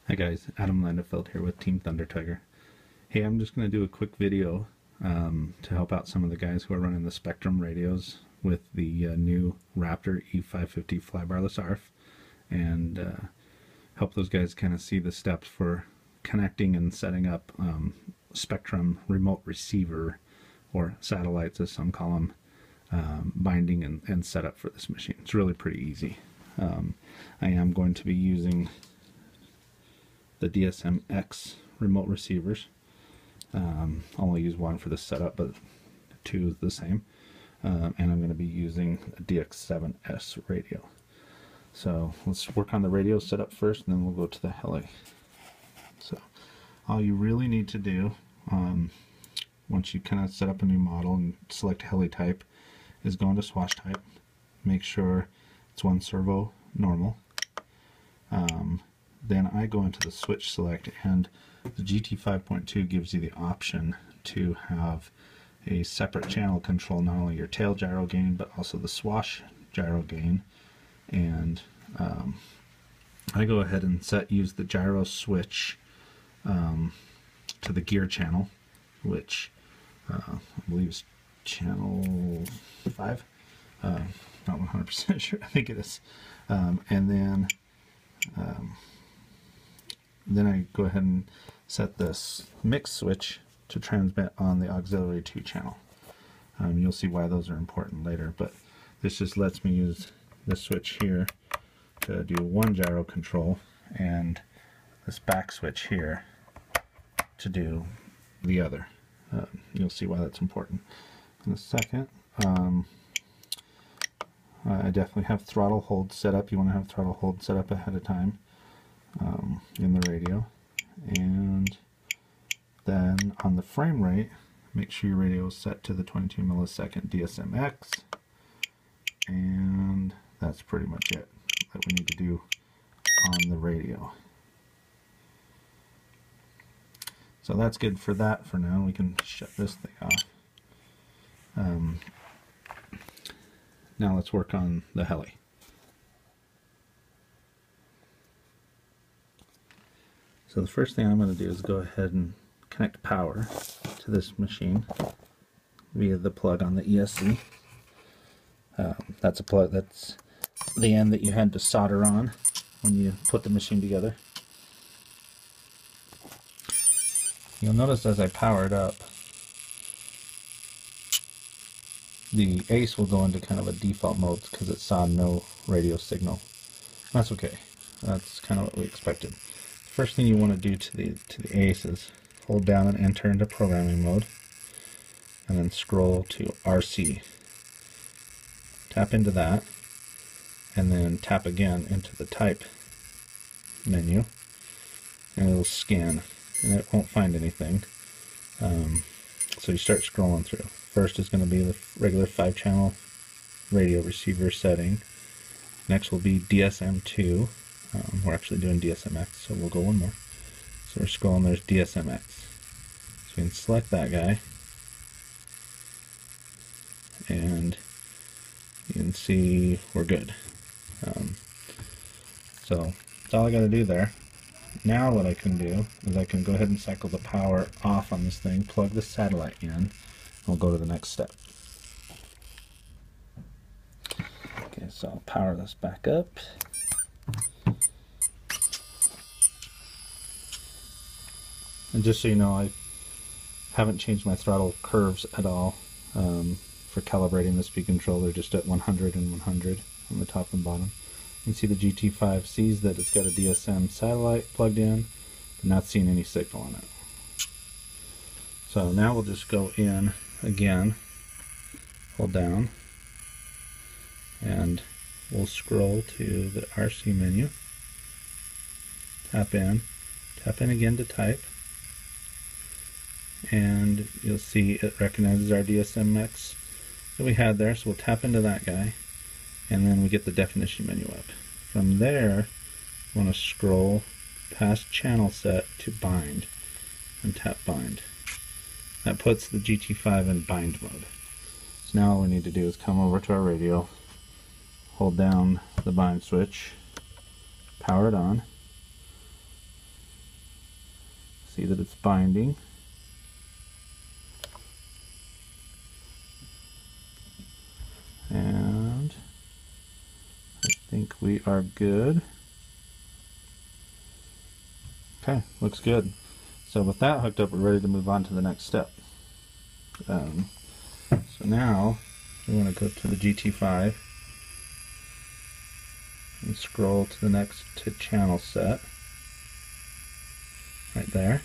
Hi guys, Adam Landefeld here with Team Thunder Tiger. Hey, I'm just going to do a quick video to help out some of the guys who are running the Spektrum radios with the new Raptor e550 flybarless ARF, and help those guys kind of see the steps for connecting and setting up Spektrum remote receiver, or satellites as some call them, binding and setup for this machine. It's really pretty easy. I am going to be using the DSMx remote receivers. I'll only use one for the setup, but two is the same. And I'm going to be using a DX7S radio. So let's work on the radio setup first, and then we'll go to the heli. So all you really need to do, once you kind of set up a new model and select heli type, is go into swatch type, make sure it's one servo normal. Then I go into the switch select, and the GT5.2 gives you the option to have a separate channel control not only your tail gyro gain but also the swash gyro gain. And I go ahead and use the gyro switch to the gear channel, which I believe is channel 5. Not 100% sure. I think it is. And then I go ahead and set this mix switch to transmit on the auxiliary 2 channel. You'll see why those are important later, but this just lets me use this switch here to do one gyro control, and this back switch here to do the other. You'll see why that's important in a second. I definitely have throttle hold set up. You want to have throttle hold set up ahead of time in the radio. And then on the frame rate, make sure your radio is set to the 22 millisecond DSMx, and that's pretty much it that we need to do on the radio. So that's good for that for now. We can shut this thing off. Now let's work on the heli. So the first thing I'm going to do is go ahead and connect power to this machine via the plug on the ESC. That's a plug, that's the end that you had to solder on when you put the machine together. You'll notice as I power it up, the ACE will go into kind of a default mode because it saw no radio signal. That's okay. That's kind of what we expected. First thing you want to do to the ACE is hold down and enter into programming mode, and then scroll to RC. Tap into that, and then tap again into the type menu, and it'll scan, and it won't find anything. So you start scrolling through. First is going to be the regular 5-channel radio receiver setting. Next will be DSM2. We're actually doing DSMx, so we'll go one more. So we're scrolling, there's DSMx. So we can select that guy, and you can see we're good. So that's all I got to do there. Now what I can do is I can go ahead and cycle the power off on this thing, plug the satellite in, and we'll go to the next step. Okay, so I'll power this back up. And just so you know, I haven't changed my throttle curves at all for calibrating the speed control. They're just at 100 and 100 on the top and bottom. You can see the GT5 sees that it's got a DSM satellite plugged in, but not seeing any signal on it. So now we'll just go in again, hold down, and we'll scroll to the RC menu, tap in again to type, and you'll see it recognizes our DSMx that we had there, so we'll tap into that guy, and then we get the definition menu up. From there, we want to scroll past channel set to bind, and tap bind. That puts the GT5 in bind mode. So now all we need to do is come over to our radio, hold down the bind switch, power it on, see that it's binding. And I think we are good. Okay, looks good. So with that hooked up, we're ready to move on to the next step. So now we want to go to the GT5 and scroll to the next channel set right there.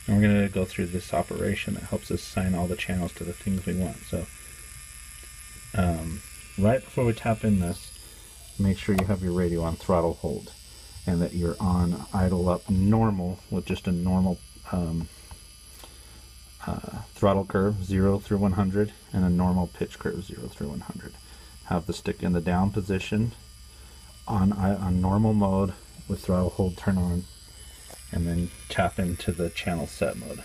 And we're going to go through this operation that helps us assign all the channels to the things we want. So right before we tap in this, make sure you have your radio on throttle hold and that you're on idle up normal with just a normal throttle curve 0 through 100 and a normal pitch curve 0 through 100. Have the stick in the down position on normal mode with throttle hold turn on, and then tap into the channel set mode.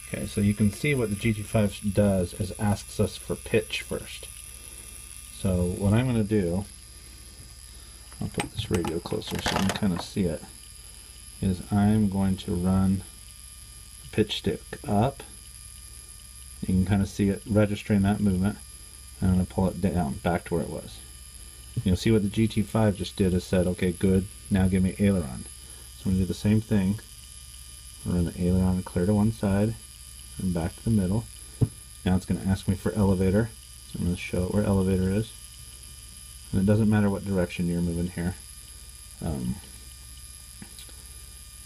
Okay, so you can see what the GT5 does is asks us for pitch first. So what I'm going to do, I'll put this radio closer so you can kind of see it, is I'm going to run the pitch stick up. You can kind of see it registering that movement. And I'm going to pull it down back to where it was. You'll see what the GT5 just did is said, okay, good, now give me aileron. So I'm going to do the same thing. Run the aileron clear to one side and back to the middle. Now it's going to ask me for elevator. So I'm going to show it where elevator is. And it doesn't matter what direction you're moving here.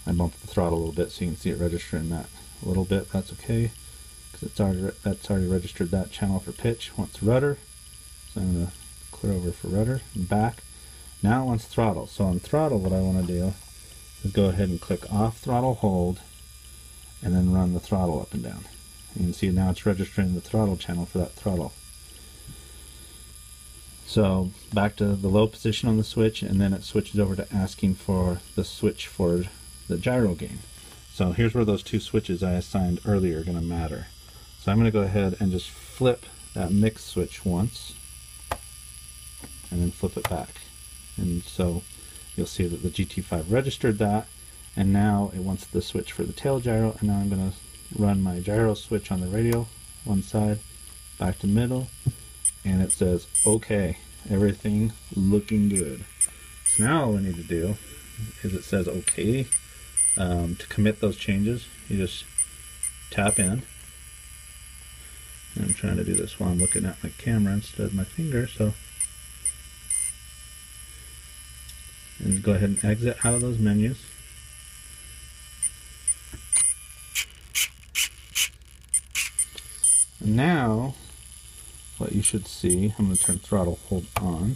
I bumped the throttle a little bit so you can see it registering that a little bit. That's okay, because that's already registered that channel for pitch. Wants rudder, so I'm going to clear over for rudder and back. Now it wants throttle. So on throttle, what I want to do is go ahead and click off throttle hold and then run the throttle up and down. You can see now it's registering the throttle channel for that throttle. So back to the low position on the switch, and then it switches over to asking for the switch for the gyro gain. So here's where those two switches I assigned earlier are going to matter. So I'm going to go ahead and just flip that mix switch once and then flip it back. And so you'll see that the GT5 registered that, and now it wants the switch for the tail gyro, and now I'm going to run my gyro switch on the radio, one side, back to middle, and it says, okay, everything looking good. So now all we need to do is it says okay. To commit those changes, you just tap in. I'm trying to do this while I'm looking at my camera instead of my finger, so. And go ahead and exit out of those menus. And now, what you should see, I'm going to turn throttle hold on.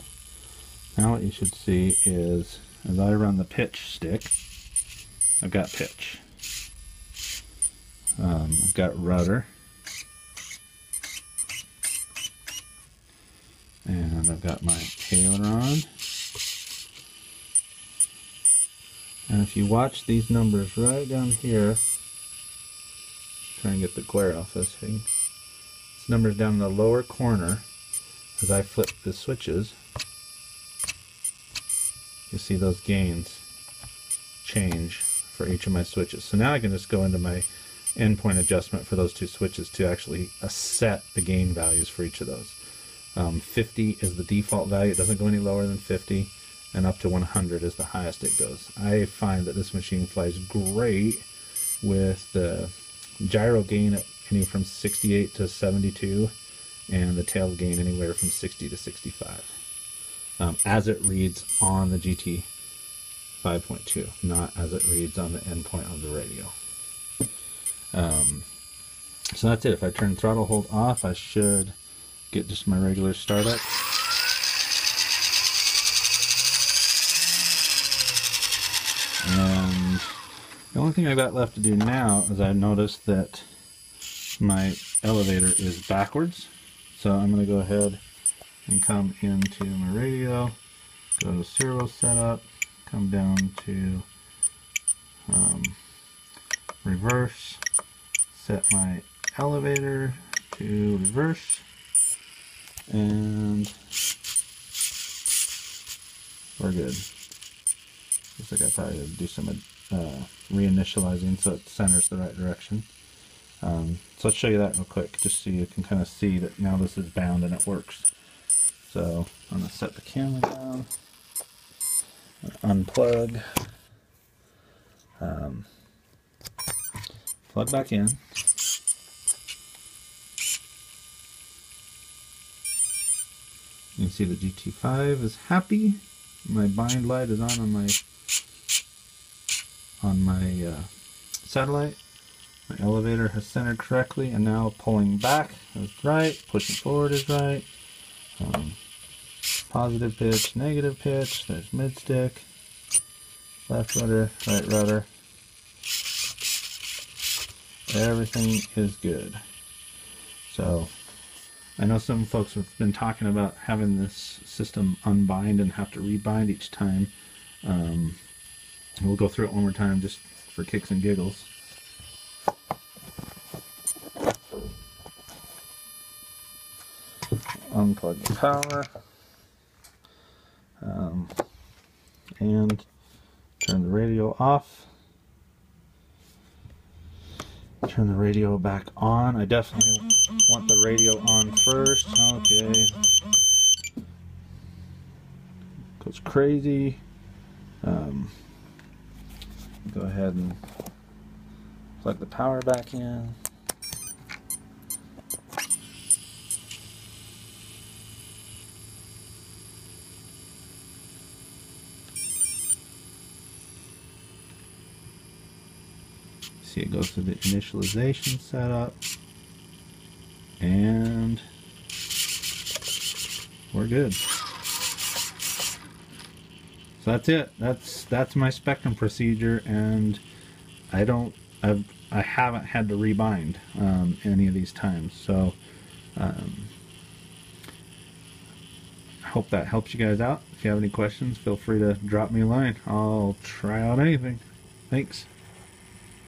Now what you should see is, as I run the pitch stick, I've got pitch. I've got rudder. And I've got my aileron. And if you watch these numbers right down here, try and get the glare off this thing. This number's down in the lower corner. As I flip the switches, you see those gains change for each of my switches. So now I can just go into my endpoint adjustment for those two switches to actually set the gain values for each of those. 50 is the default value. It doesn't go any lower than 50, and up to 100 is the highest it goes. I find that this machine flies great with the gyro gain at anywhere from 68 to 72 and the tail gain anywhere from 60 to 65, as it reads on the GT5.2, not as it reads on the endpoint of the radio. So that's it. If I turn throttle hold off, I should get just my regular startup. And the only thing I've got left to do now is I noticed that my elevator is backwards. So I'm going to go ahead and come into my radio, go to servo setup, come down to reverse, set my elevator to reverse, and we're good. Looks like I probably have to do some reinitializing so it centers the right direction. So let's show you that real quick, just so you can kind of see that now this is bound and it works. So I'm going to set the camera down, unplug, plug back in. You can see the GT5 is happy. My bind light is on my satellite. My elevator has centered correctly, and now pulling back is right, pushing forward is right. Positive pitch, negative pitch, there's mid stick, left rudder, right rudder. Everything is good. So I know some folks have been talking about having this system unbind and have to rebind each time. We'll go through it one more time just for kicks and giggles. Unplug the power and turn the radio off. Turn the radio back on. I definitely want the radio on first. Okay. Goes crazy. Go ahead and plug the power back in. See, it goes through the initialization setup, and we're good. So that's it. That's my Spektrum procedure, and I haven't had to rebind any of these times. So I hope that helps you guys out. If you have any questions, feel free to drop me a line. I'll try out anything. Thanks.